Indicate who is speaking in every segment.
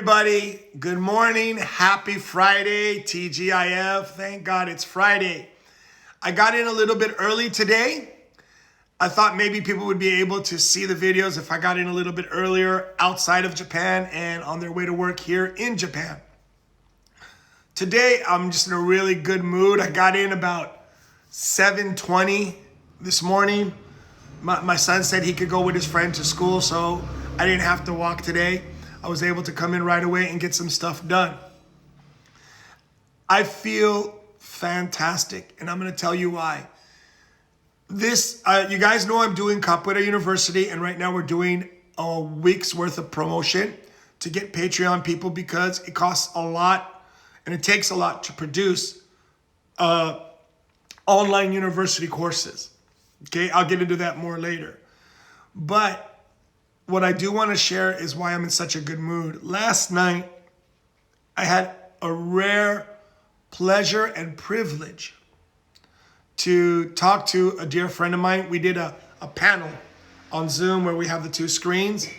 Speaker 1: everybody. Good morning. Happy Friday, TGIF. Thank God it's Friday. I got in a little bit early today. I thought maybe people would be able to see the videos if I got in a little bit earlier outside of Japan and on their way to work here in Japan. Today, I'm just in a really good mood. I got in about 7:20 this morning. My son said he could go with his friend to school, so I didn't have to walk today. I was able to come in right away and get some stuff done. I feel fantastic, and I'm going to tell you why. You guys know I'm doing Capoeira University, and right now we're doing a week's worth of promotion to get Patreon people because it costs a lot and it takes a lot to produce online university courses. Okay, I'll get into that more later. But what I do want to share is why I'm in such a good mood. Last night, I had a rare pleasure and privilege to talk to a dear friend of mine. We did a panel on Zoom where we have the two screens,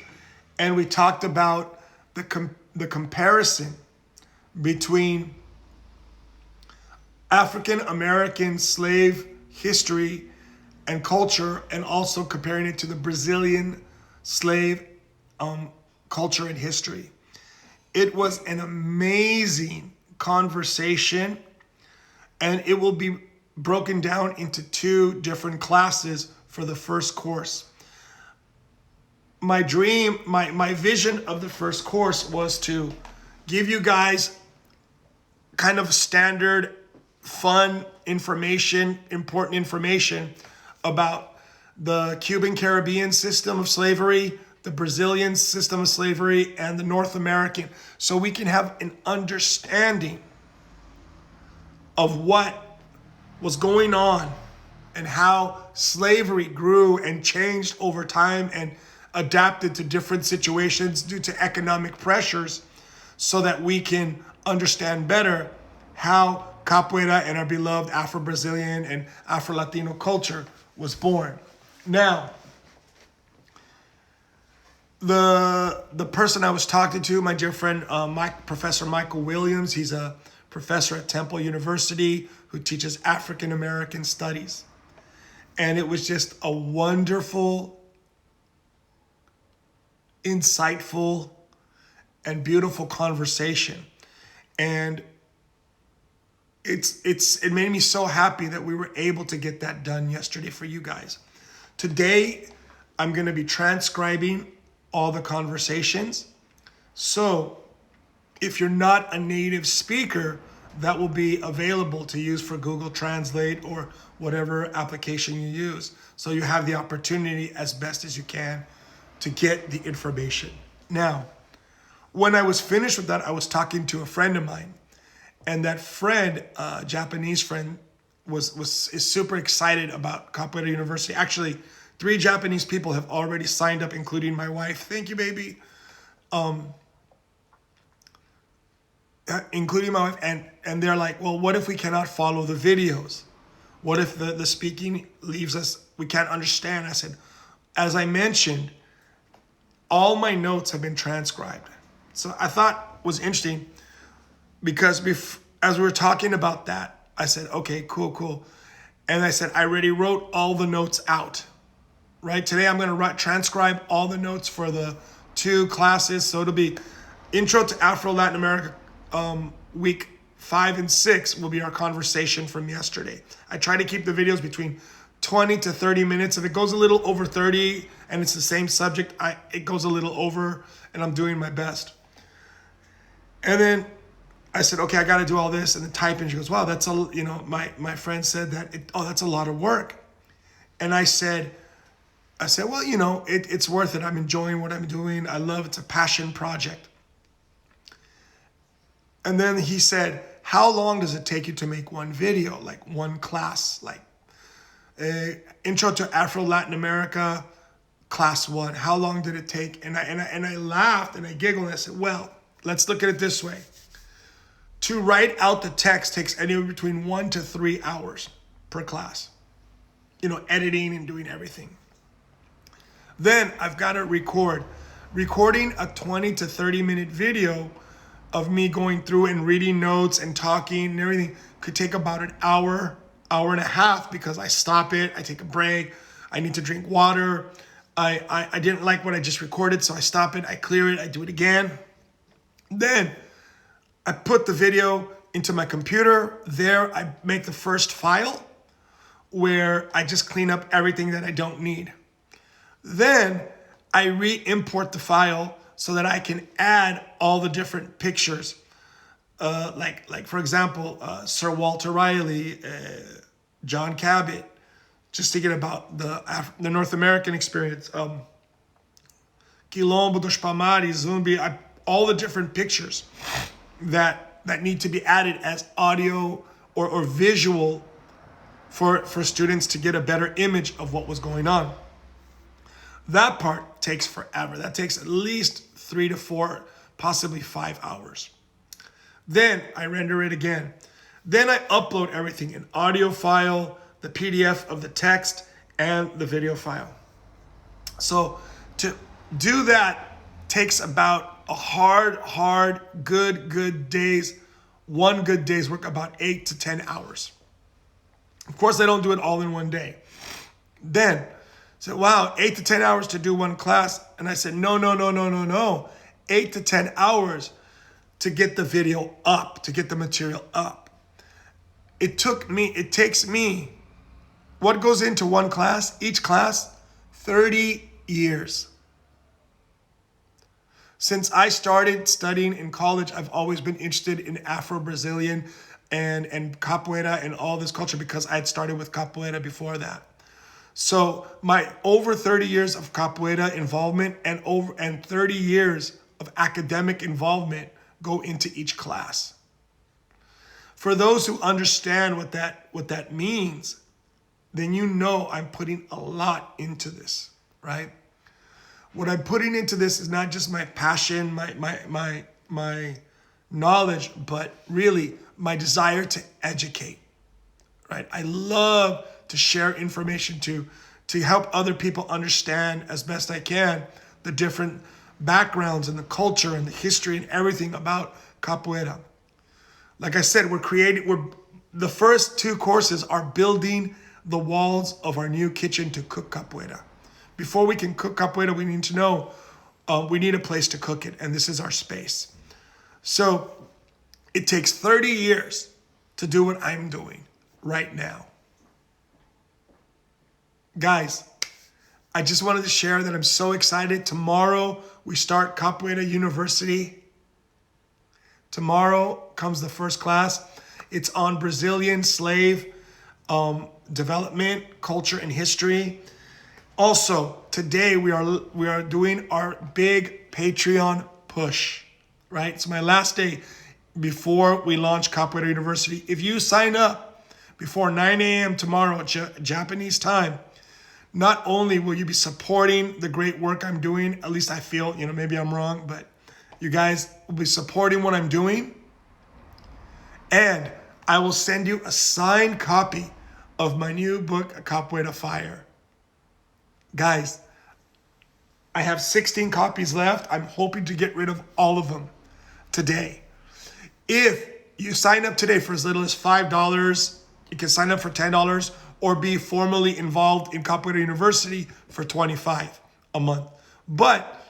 Speaker 1: and we talked about the comparison between African American slave history and culture, and also comparing it to the Brazilian slave culture and history. It was an amazing conversation, and it will be broken down into two different classes for the first course. My dream, my vision of the first course was to give you guys kind of standard, fun information, important information about the Cuban Caribbean system of slavery, the Brazilian system of slavery, and the North American, so we can have an understanding of what was going on and how slavery grew and changed over time and adapted to different situations due to economic pressures, so that we can understand better how Capoeira and our beloved Afro-Brazilian and Afro-Latino culture was born. Now, the person I was talking to, my dear friend, Professor Michael Williams, he's a professor at Temple University who teaches African American studies. And it was just a wonderful, insightful, and beautiful conversation. And it made me so happy that we were able to get that done yesterday for you guys. Today, I'm going to be transcribing all the conversations. So if you're not a native speaker, that will be available to use for Google Translate or whatever application you use. So you have the opportunity as best as you can to get the information. Now, when I was finished with that, I was talking to a friend of mine. And that friend, Japanese friend, is super excited about Capoeira University. Actually, 3 Japanese people have already signed up, including my wife. Thank you, baby. Including my wife. And they're like, well, what if we cannot follow the videos? What if the speaking leaves us, we can't understand? I said, as I mentioned, all my notes have been transcribed. So I thought it was interesting, because as we were talking about that, I said, okay, cool. And I said, I already wrote all the notes out, right? Today I'm going to transcribe all the notes for the 2 classes. So it'll be Intro to Afro-Latin America, week 5 and 6 will be our conversation from yesterday. I try to keep the videos between 20 to 30 minutes. If it goes a little over 30 and it's the same subject, it goes a little over, and I'm doing my best. And then I said, okay, I got to do all this and then type. And she goes, wow, that's my friend said that, that's a lot of work. And I said, well, it's worth it. I'm enjoying what I'm doing. I love it's a passion project. And then he said, how long does it take you to make one video, like one class, like Intro to Afro-Latin America, class 1? How long did it take? And I laughed and I giggled and I said, well, let's look at it this way. To write out the text takes anywhere between 1 to 3 hours per class. Editing and doing everything. Then I've got to record recording a 20 to 30 minute video of me going through and reading notes and talking and everything could take about an hour, hour and a half, because I stop it, I take a break, I need to drink water. I didn't like what I just recorded, so I stop it, I clear it, I do it again. Then I put the video into my computer. There I make the first file where I just clean up everything that I don't need. Then I re-import the file so that I can add all the different pictures. Like for example, Sir Walter Riley, John Cabot, just thinking about the North American experience. Quilombo dos Palmares, Zumbi, all the different pictures that need to be added as audio or visual for students to get a better image of what was going on. That part takes forever. That takes at least 3 to 4, possibly 5 hours. Then I render it again. Then I upload everything, an audio file, the PDF of the text, and the video file. So to do that takes about a hard, good days, one good day's work, about 8 to 10 hours. Of course, I don't do it all in one day. Then I said, wow, 8 to 10 hours to do one class. And I said, no. 8 to 10 hours to get the video up, to get the material up. It takes me, what goes into one class, each class, 30 years. Since I started studying in college, I've always been interested in Afro-Brazilian and capoeira and all this culture, because I had started with capoeira before that. So my over 30 years of capoeira involvement and 30 years of academic involvement go into each class. For those who understand what that means, then you know I'm putting a lot into this, right? What I'm putting into this is not just my passion, my knowledge, but really my desire to educate, right? I love to share information to help other people understand as best I can the different backgrounds and the culture and the history and everything about capoeira. Like I said, the first 2 courses are building the walls of our new kitchen to cook capoeira. Before we can cook capoeira, we need to know we need a place to cook it, and this is our space. So it takes 30 years to do what I'm doing right now. Guys, I just wanted to share that I'm so excited. Tomorrow we start Capoeira University. Tomorrow comes the first class. It's on Brazilian slave development, culture, and history. Also, today we are doing our big Patreon push, right? It's my last day before we launch Capoeira University. If you sign up before 9 a.m. tomorrow, Japanese time, not only will you be supporting the great work I'm doing, at least I feel, maybe I'm wrong, but you guys will be supporting what I'm doing, and I will send you a signed copy of my new book, Capoeira Fire. Guys, I have 16 copies left. I'm hoping to get rid of all of them today. If you sign up today for as little as $5, you can sign up for $10 or be formally involved in Capoeira University for $25 a month. But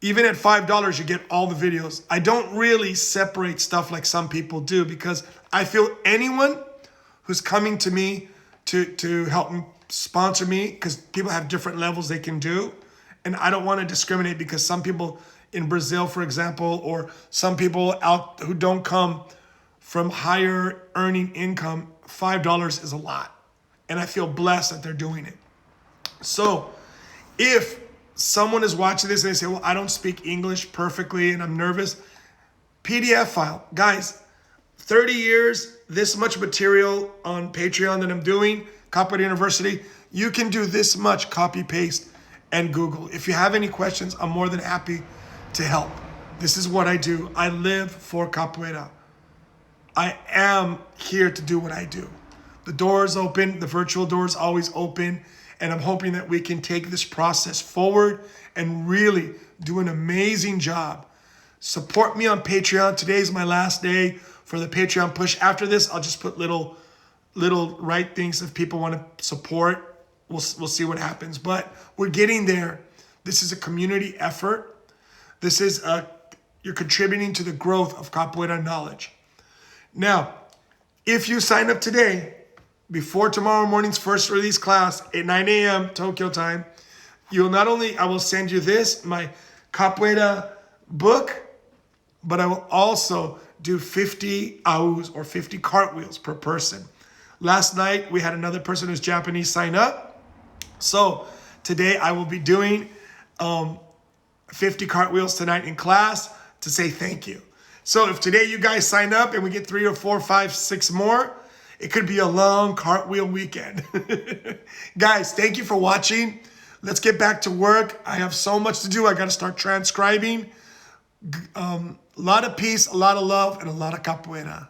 Speaker 1: even at $5, you get all the videos. I don't really separate stuff like some people do, because I feel anyone who's coming to me to help me sponsor me, because people have different levels they can do, and I don't want to discriminate, because some people in Brazil, for example, or some people out who don't come from higher earning income, $5 is a lot, and I feel blessed that they're doing it. So if someone is watching this and they say, well, I don't speak English perfectly and I'm nervous, PDF file. Guys, 30 years, this much material on Patreon that I'm doing, Capoeira University, you can do this much copy, paste, and Google. If you have any questions, I'm more than happy to help. This is what I do. I live for capoeira. I am here to do what I do. The door is open. The virtual door is always open. And I'm hoping that we can take this process forward and really do an amazing job. Support me on Patreon. Today's my last day for the Patreon push. After this, I'll just put little right things if people want to support. We'll see what happens. But we're getting there. This is a community effort. This is you're contributing to the growth of capoeira knowledge. Now, if you sign up today, before tomorrow morning's first release class at 9 a.m. Tokyo time, you'll not only, I will send you this, my capoeira book, but I will also do 50 aus or 50 cartwheels per person. Last night, we had another person who's Japanese sign up. So today I will be doing 50 cartwheels tonight in class to say thank you. So if today you guys sign up and we get 3 or 4, 5, 6 more, it could be a long cartwheel weekend. Guys, thank you for watching. Let's get back to work. I have so much to do. I got to start transcribing. A lot of peace, a lot of love, and a lot of capoeira.